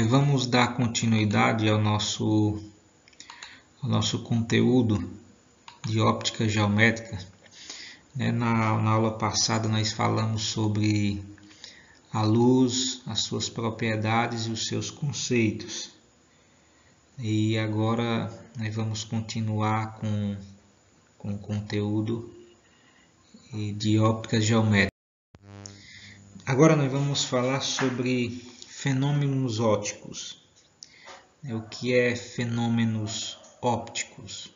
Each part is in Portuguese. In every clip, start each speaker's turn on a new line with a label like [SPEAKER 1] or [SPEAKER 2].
[SPEAKER 1] Vamos dar continuidade ao nosso conteúdo de óptica geométrica. Na aula passada nós falamos sobre a luz, as suas propriedades e os seus conceitos. E agora nós vamos continuar com o conteúdo de óptica geométrica. Agora nós vamos falar sobre fenômenos ópticos. O que é fenômenos ópticos?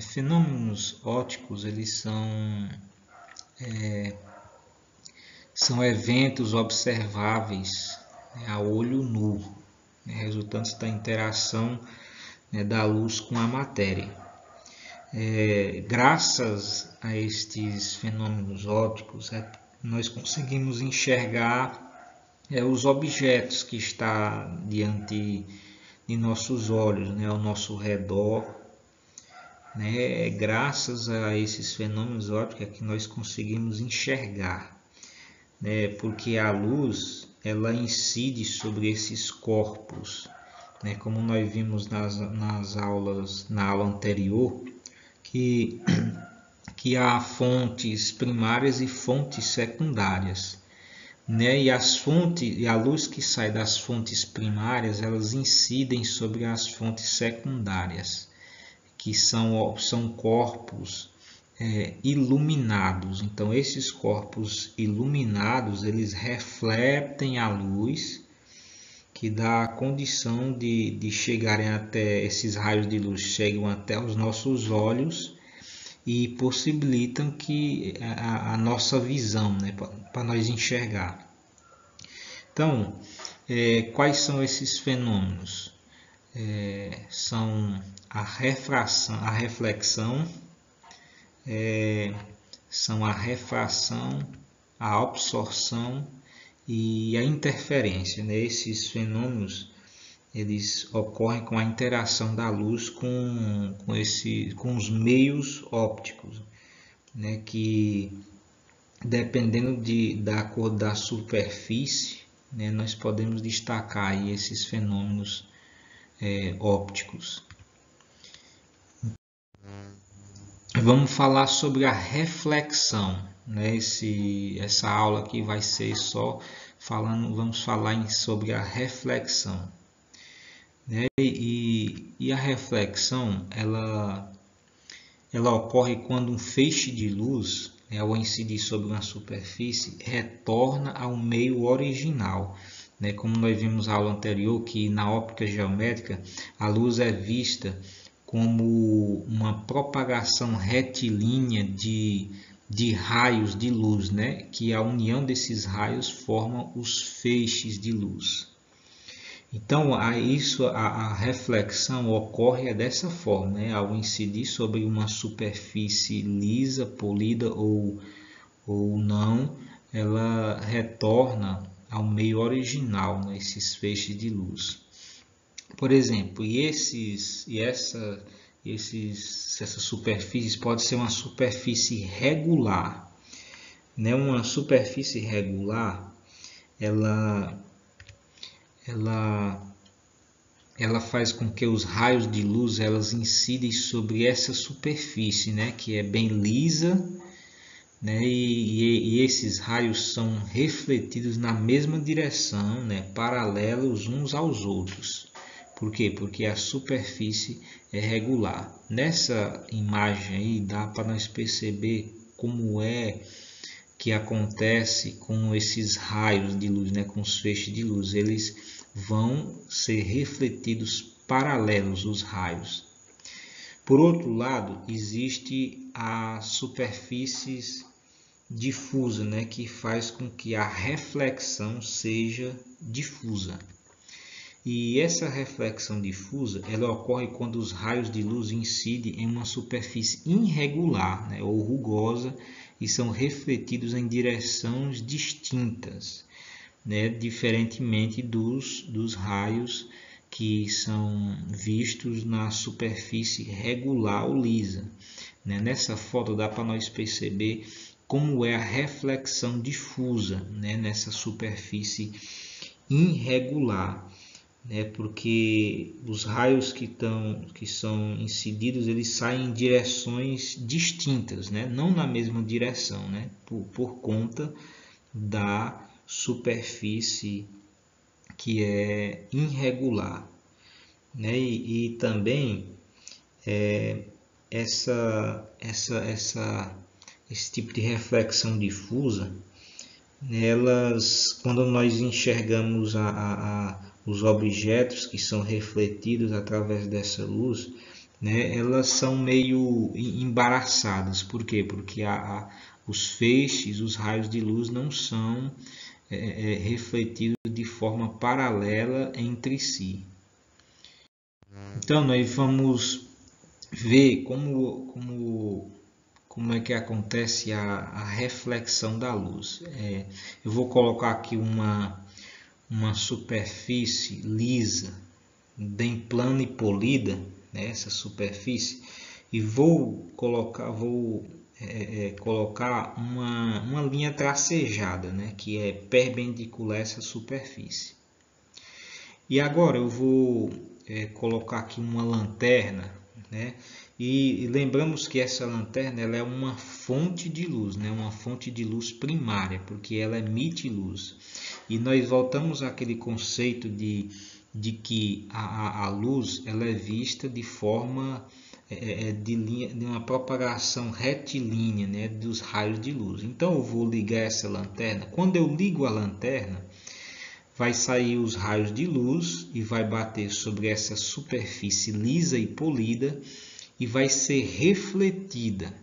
[SPEAKER 1] Fenômenos ópticos, eles são eventos observáveis a olho nu, resultantes da interação da luz com a matéria. Graças a estes fenômenos ópticos, nós conseguimos enxergar os objetos que estão diante de nossos olhos, ao nosso redor. Graças a esses fenômenos ópticos que nós conseguimos enxergar, porque a luz ela incide sobre esses corpos, como nós vimos na aula anterior, que há fontes primárias e fontes secundárias. E a luz que sai das fontes primárias, elas incidem sobre as fontes secundárias, que são corpos iluminados. Então, esses corpos iluminados, eles refletem a luz, que dá a condição de chegarem até, esses raios de luz chegam até os nossos olhos e possibilitam que a nossa visão, para nós enxergar. Então, quais são esses fenômenos? São a reflexão, a absorção e a interferência. Esses fenômenos eles ocorrem com a interação da luz com os meios ópticos, que dependendo da cor da superfície, nós podemos destacar aí esses fenômenos ópticos. Vamos falar sobre a reflexão. Essa aula aqui vai ser só vamos falar sobre a reflexão. E a reflexão ela ocorre quando um feixe de luz, ao incidir sobre uma superfície, retorna ao meio original. Como nós vimos na aula anterior, que na óptica geométrica a luz é vista como uma propagação retilínea de raios de luz, que a união desses raios forma os feixes de luz. Então, a reflexão ocorre dessa forma, ao incidir sobre uma superfície lisa, polida ou não, ela retorna ao meio original, esses feixes de luz. Por exemplo, essa superfície pode ser uma superfície regular. Uma superfície regular, ela faz com que os raios de luz elas incidem sobre essa superfície, que é bem lisa, e esses raios são refletidos na mesma direção, paralelos uns aos outros. Por quê? Porque a superfície é regular. Nessa imagem aí dá para nós perceber como é que acontece com esses raios de luz, com os feixes de luz. Eles vão ser refletidos paralelos, os raios. Por outro lado, existe as superfícies difusas, que faz com que a reflexão seja difusa. E essa reflexão difusa ela ocorre quando os raios de luz incidem em uma superfície irregular, ou rugosa, e são refletidos em direções distintas, diferentemente dos raios que são vistos na superfície regular ou lisa. Nessa foto dá para nós perceber como é a reflexão difusa nessa superfície irregular, né? Porque os raios que são incididos, eles saem em direções distintas, né? Não na mesma direção, né? Por conta da superfície que é irregular, né? E também esse tipo de reflexão difusa, quando nós enxergamos os objetos que são refletidos através dessa luz, né, elas são meio embaraçadas. Por quê? Porque os feixes, os raios de luz não são refletidos de forma paralela entre si. Então, nós vamos ver como é que acontece a reflexão da luz. Eu vou colocar aqui uma superfície lisa, bem plana e polida, né, essa superfície, e vou colocar uma linha tracejada, né, que é perpendicular a essa superfície. E agora eu vou colocar aqui uma lanterna, né? E lembramos que essa lanterna ela é uma fonte de luz, né? Uma fonte de luz primária, porque ela emite luz. E nós voltamos àquele conceito de que a luz ela é vista de forma de uma propagação retilínea, né? Dos raios de luz. Então eu vou ligar essa lanterna. Quando eu ligo a lanterna, vai sair os raios de luz e vai bater sobre essa superfície lisa e polida e vai ser refletida,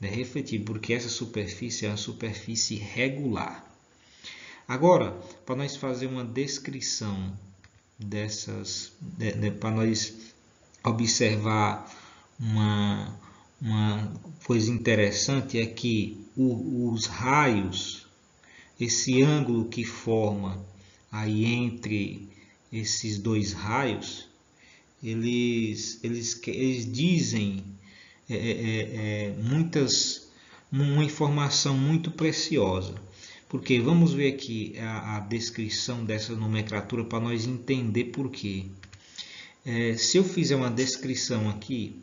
[SPEAKER 1] né? Refletida, porque essa superfície é uma superfície regular. Agora, para nós fazer uma descrição dessas, para nós observar uma coisa interessante, é que os raios, esse ângulo que forma aí entre esses dois raios, eles dizem uma informação muito preciosa. Porque vamos ver aqui a descrição dessa nomenclatura para nós entender por quê. Se eu fizer uma descrição aqui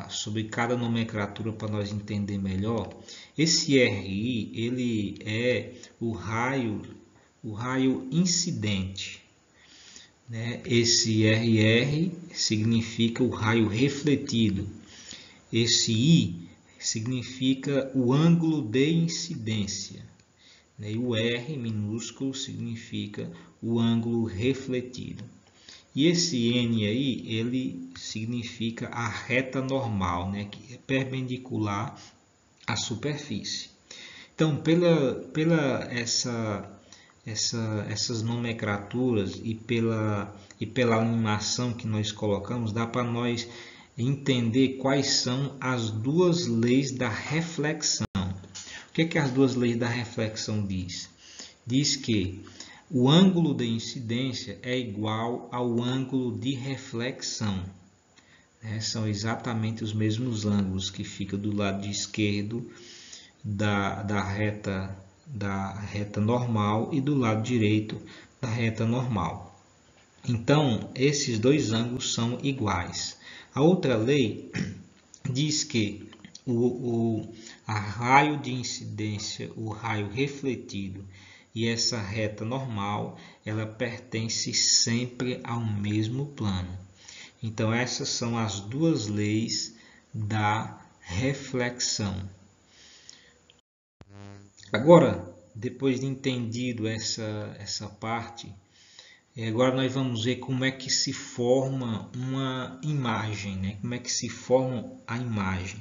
[SPEAKER 1] sobre cada nomenclatura para nós entender melhor, esse RI ele é o raio incidente, né? Esse RR significa o raio refletido. Esse I significa o ângulo de incidência, né? E o R minúsculo significa o ângulo refletido. E esse N aí, ele significa a reta normal, né? Que é perpendicular à superfície. Então, essas nomenclaturas e pela animação que nós colocamos, dá para nós entender quais são as duas leis da reflexão. O que é que as duas leis da reflexão diz? Diz que o ângulo de incidência é igual ao ângulo de reflexão. São exatamente os mesmos ângulos que ficam do lado esquerdo da reta normal e do lado direito da reta normal. Então, esses dois ângulos são iguais. A outra lei diz que a raio de incidência, o raio refletido e essa reta normal, ela pertence sempre ao mesmo plano. Então, essas são as duas leis da reflexão. Agora, depois de entendido essa parte, agora nós vamos ver como é que se forma uma imagem, né? Como é que se forma a imagem.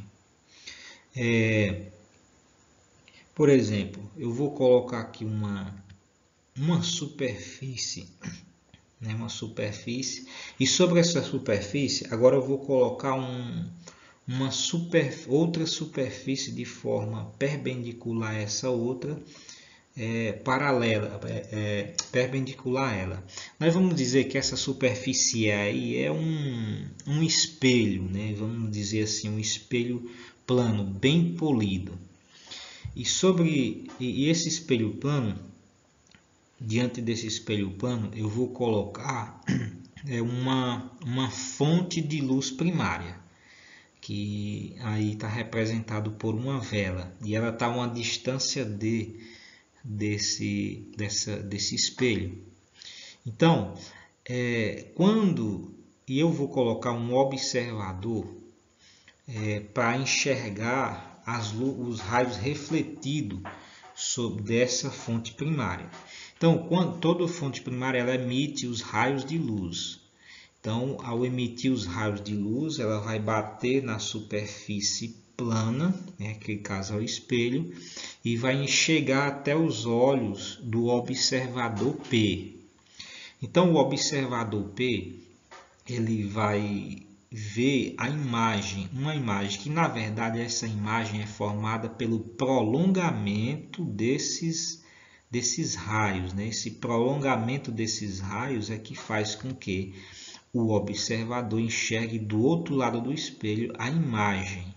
[SPEAKER 1] Por exemplo, eu vou colocar aqui uma superfície, né? Uma superfície, e sobre essa superfície, agora eu vou colocar outra superfície de forma perpendicular a essa outra, paralela, perpendicular a ela. Nós vamos dizer que essa superfície aí é um espelho, né? Vamos dizer assim, um espelho plano, bem polido. E esse espelho plano, diante desse espelho plano, eu vou colocar uma fonte de luz primária, que aí está representado por uma vela, e ela está a uma distância desse espelho. Então, quando eu vou colocar um observador para enxergar os raios refletidos dessa fonte primária. Então, toda fonte primária ela emite os raios de luz. Então, ao emitir os raios de luz, ela vai bater na superfície plana, que caso é o espelho, e vai chegar até os olhos do observador P. Então, o observador P ele vai ver uma imagem que, na verdade, essa imagem é formada pelo prolongamento desses raios. Esse prolongamento desses raios é que faz com que o observador enxergue do outro lado do espelho a imagem.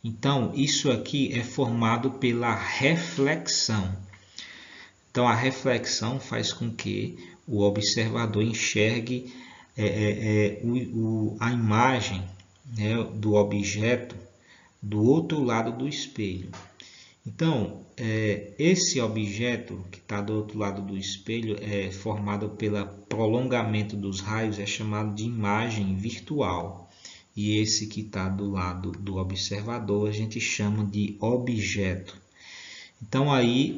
[SPEAKER 1] Então, isso aqui é formado pela reflexão. Então, a reflexão faz com que o observador enxergue a imagem do objeto do outro lado do espelho. Então, esse objeto que está do outro lado do espelho é formado pelo prolongamento dos raios, é chamado de imagem virtual. E esse que está do lado do observador a gente chama de objeto. Então, aí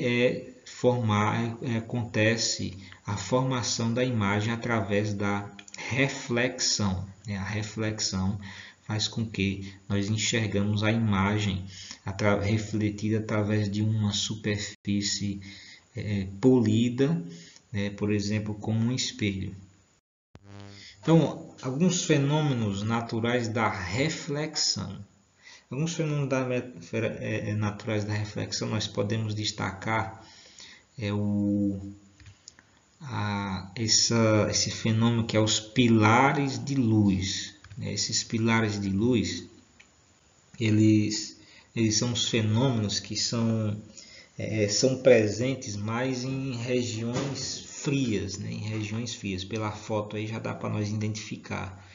[SPEAKER 1] acontece a formação da imagem através da reflexão. A reflexão faz com que nós enxergamos a imagem refletida através de uma superfície polida, por exemplo, como um espelho. Então, alguns fenômenos naturais da reflexão. Alguns fenômenos naturais da reflexão nós podemos destacar esse fenômeno que é os pilares de luz. Esses pilares de luz, eles são os fenômenos que são presentes mais em regiões frias, em regiões frias. Pela foto aí já dá para nós identificar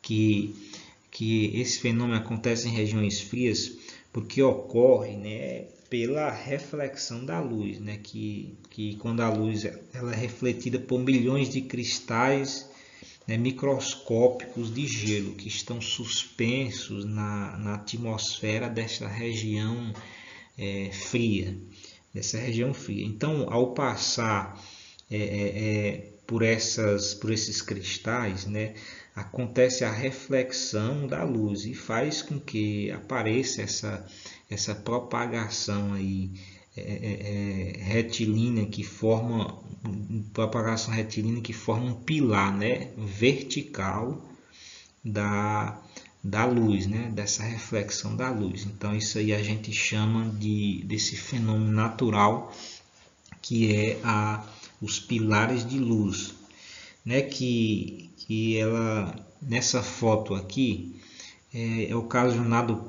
[SPEAKER 1] que esse fenômeno acontece em regiões frias porque ocorre pela reflexão da luz, que quando a luz ela é refletida por milhões de cristais microscópicos de gelo que estão suspensos na atmosfera dessa região fria, Então, ao passar por esses cristais, acontece a reflexão da luz e faz com que apareça essa propagação aí retilínea que forma um pilar vertical da luz, dessa reflexão da luz. Então isso aí a gente chama desse fenômeno natural que é os pilares de luz, que ela nessa foto aqui é ocasionado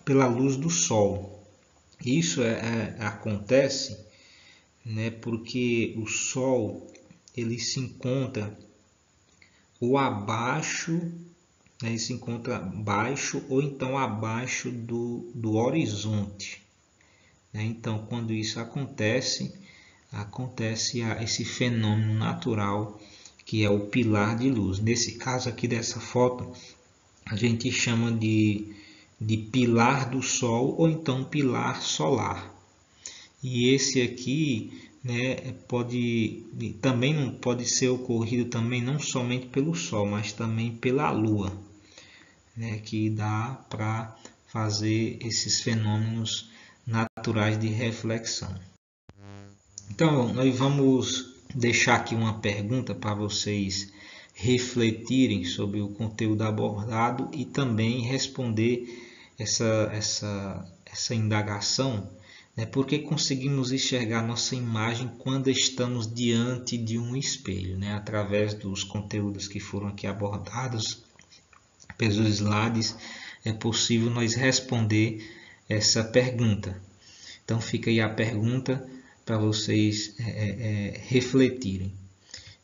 [SPEAKER 1] pela luz do sol. Isso acontece porque o sol ele se encontra ou abaixo, ele se encontra abaixo ou então abaixo do horizonte. Então, quando isso acontece esse fenômeno natural que é o pilar de luz. Nesse caso aqui dessa foto, a gente chama de pilar do Sol ou então pilar solar. E esse aqui pode ser ocorrido também não somente pelo Sol, mas também pela Lua, que dá para fazer esses fenômenos naturais de reflexão. Então, nós vamos deixar aqui uma pergunta para vocês refletirem sobre o conteúdo abordado e também responder essa indagação, porque conseguimos enxergar nossa imagem quando estamos diante de um espelho, através dos conteúdos que foram aqui abordados pelos slides, é possível nós responder essa pergunta. Então fica aí a pergunta para vocês refletirem.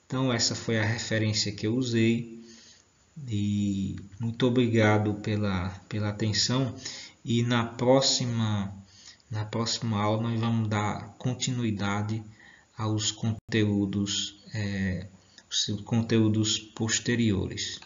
[SPEAKER 1] Então essa foi a referência que eu usei e muito obrigado pela atenção, e na próxima aula nós vamos dar continuidade aos conteúdos posteriores.